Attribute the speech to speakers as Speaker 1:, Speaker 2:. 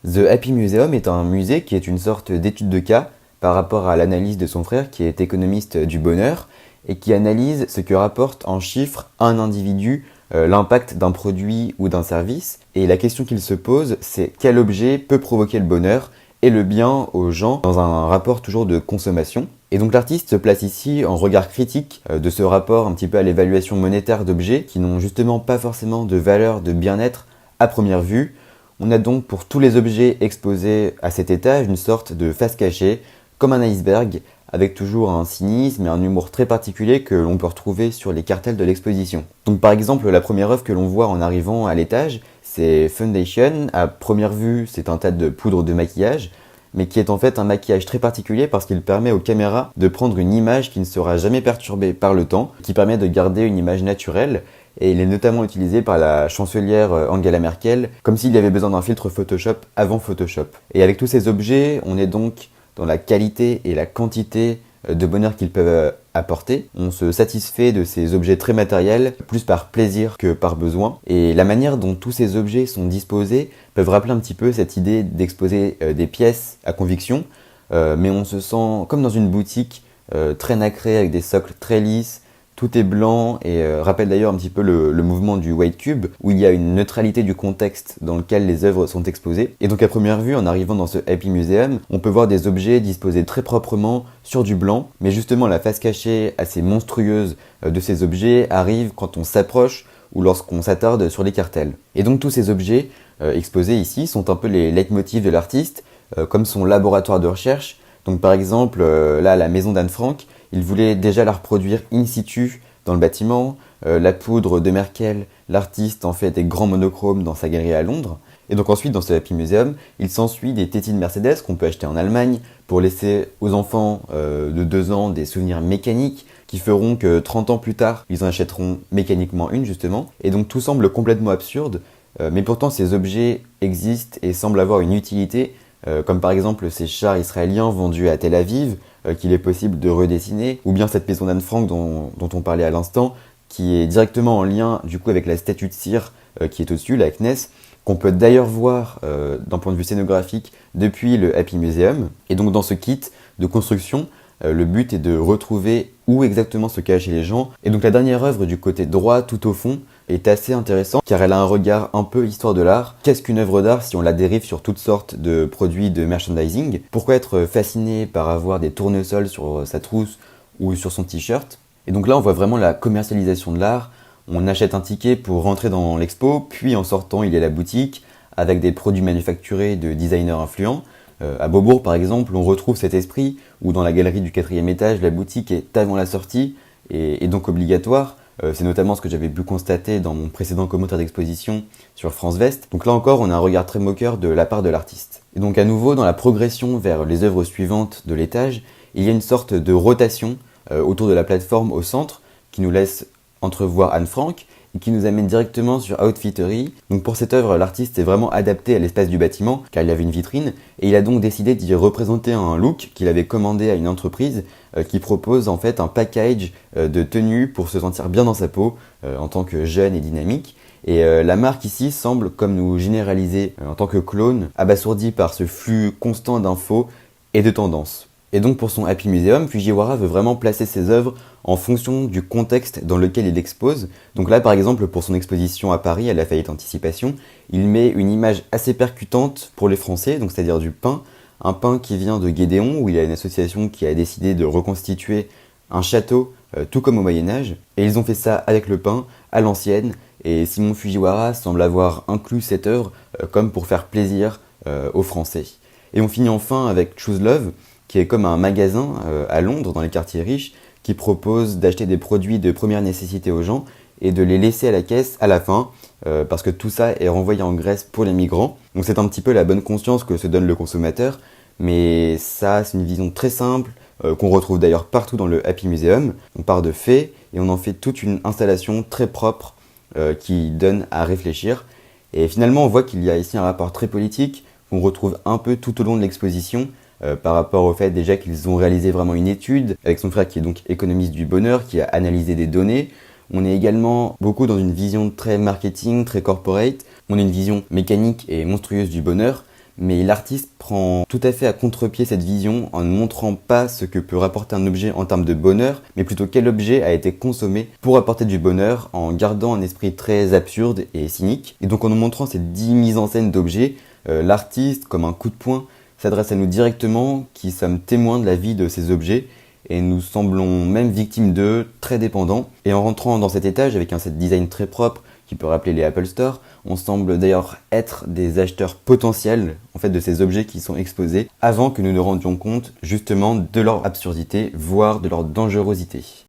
Speaker 1: The Happy Museum est un musée qui est une sorte d'étude de cas par rapport à l'analyse de son frère qui est économiste du bonheur et qui analyse ce que rapporte en chiffres un individu, l'impact d'un produit ou d'un service. Et la question qu'il se pose, c'est quel objet peut provoquer le bonheur et le bien aux gens dans un rapport toujours de consommation. Et donc l'artiste se place ici en regard critique de ce rapport un petit peu à l'évaluation monétaire d'objets qui n'ont justement pas forcément de valeur de bien-être à première vue. On a donc pour tous les objets exposés à cet étage une sorte de face cachée, comme un iceberg, avec toujours un cynisme et un humour très particulier que l'on peut retrouver sur les cartels de l'exposition. Donc par exemple, la première œuvre que l'on voit en arrivant à l'étage, c'est Foundation. À première vue, c'est un tas de poudre de maquillage, mais qui est en fait un maquillage très particulier parce qu'il permet aux caméras de prendre une image qui ne sera jamais perturbée par le temps, qui permet de garder une image naturelle, et il est notamment utilisé par la chancelière Angela Merkel, comme s'il y avait besoin d'un filtre Photoshop avant Photoshop. Et avec tous ces objets, on est donc dans la qualité et la quantité de bonheur qu'ils peuvent apporter. On se satisfait de ces objets très matériels, plus par plaisir que par besoin. Et la manière dont tous ces objets sont disposés peuvent rappeler un petit peu cette idée d'exposer des pièces à conviction, mais on se sent comme dans une boutique très nacrée avec des socles très lisses. Tout est blanc et rappelle d'ailleurs un petit peu le mouvement du White Cube, où il y a une neutralité du contexte dans lequel les œuvres sont exposées. Et donc à première vue, en arrivant dans ce Happy Museum, on peut voir des objets disposés très proprement sur du blanc, mais justement la face cachée assez monstrueuse de ces objets arrive quand on s'approche ou lorsqu'on s'attarde sur les cartels. Et donc tous ces objets exposés ici sont un peu les leitmotifs de l'artiste, comme son laboratoire de recherche. Donc par exemple, là, la maison d'Anne Frank, il voulait déjà la reproduire in situ dans le bâtiment. La poudre de Merkel, l'artiste en fait des grands monochromes dans sa galerie à Londres. Et donc ensuite, dans ce Happy Museum, il s'ensuit des tétines Mercedes qu'on peut acheter en Allemagne pour laisser aux enfants de 2 ans des souvenirs mécaniques qui feront que 30 ans plus tard, ils en achèteront mécaniquement une justement. Et donc tout semble complètement absurde, mais pourtant ces objets existent et semblent avoir une utilité, comme par exemple ces chars israéliens vendus à Tel Aviv, qu'il est possible de redessiner, ou bien cette maison d'Anne Frank dont on parlait à l'instant, qui est directement en lien du coup avec la statue de cire qui est au-dessus, la Kness, qu'on peut d'ailleurs voir d'un point de vue scénographique depuis le Happy Museum. Et donc dans ce kit de construction, le but est de retrouver où exactement se cachaient les gens. Et donc la dernière œuvre du côté droit, tout au fond, est assez intéressante car elle a un regard un peu histoire de l'art. Qu'est-ce qu'une œuvre d'art si on la dérive sur toutes sortes de produits de merchandising? Pourquoi être fasciné par avoir des tournesols sur sa trousse ou sur son t-shirt? Et donc là on voit vraiment la commercialisation de l'art. On achète un ticket pour rentrer dans l'expo, puis en sortant il y a la boutique avec des produits manufacturés de designers influents. À Beaubourg par exemple, on retrouve cet esprit où dans la galerie du 4e étage, la boutique est avant la sortie et donc obligatoire. C'est notamment ce que j'avais pu constater dans mon précédent commentaire d'exposition sur France Vest. Donc là encore, on a un regard très moqueur de la part de l'artiste. Et donc à nouveau, dans la progression vers les œuvres suivantes de l'étage, il y a une sorte de rotation autour de la plateforme au centre qui nous laisse entrevoir Anne Frank et qui nous amène directement sur Outfittery. Donc pour cette œuvre, l'artiste est vraiment adapté à l'espace du bâtiment car il y avait une vitrine et il a donc décidé d'y représenter un look qu'il avait commandé à une entreprise qui propose en fait un package de tenues pour se sentir bien dans sa peau en tant que jeune et dynamique. Et la marque ici semble comme nous généraliser en tant que clone, abasourdi par ce flux constant d'infos et de tendances. Et donc pour son Happy Museum, Fujiwara veut vraiment placer ses œuvres en fonction du contexte dans lequel il expose. Donc là par exemple pour son exposition à Paris à la Fayette Anticipation, il met une image assez percutante pour les Français, donc c'est-à-dire du pain, un pain qui vient de Guédéon où il y a une association qui a décidé de reconstituer un château tout comme au Moyen-Âge. Et ils ont fait ça avec le pain à l'ancienne et Simon Fujiwara semble avoir inclus cette œuvre comme pour faire plaisir aux Français. Et on finit enfin avec Choose Love, qui est comme un magasin à Londres, dans les quartiers riches, qui propose d'acheter des produits de première nécessité aux gens et de les laisser à la caisse à la fin, parce que tout ça est renvoyé en Grèce pour les migrants. Donc c'est un petit peu la bonne conscience que se donne le consommateur, mais ça c'est une vision très simple, qu'on retrouve d'ailleurs partout dans le Happy Museum. On part de faits et on en fait toute une installation très propre qui donne à réfléchir. Et finalement on voit qu'il y a ici un rapport très politique qu'on retrouve un peu tout au long de l'exposition, par rapport au fait déjà qu'ils ont réalisé vraiment une étude avec son frère qui est donc économiste du bonheur, qui a analysé des données. On est également beaucoup dans une vision très marketing, très corporate. On a une vision mécanique et monstrueuse du bonheur, mais l'artiste prend tout à fait à contre-pied cette vision en ne montrant pas ce que peut rapporter un objet en termes de bonheur, mais plutôt quel objet a été consommé pour apporter du bonheur en gardant un esprit très absurde et cynique. Et donc en nous montrant ces 10 mises en scène d'objets, l'artiste, comme un coup de poing, s'adresse à nous directement qui sommes témoins de la vie de ces objets et nous semblons même victimes d'eux, très dépendants. Et en rentrant dans cet étage avec un set design très propre qui peut rappeler les Apple Store, on semble d'ailleurs être des acheteurs potentiels en fait de ces objets qui sont exposés avant que nous nous rendions compte justement de leur absurdité, voire de leur dangerosité.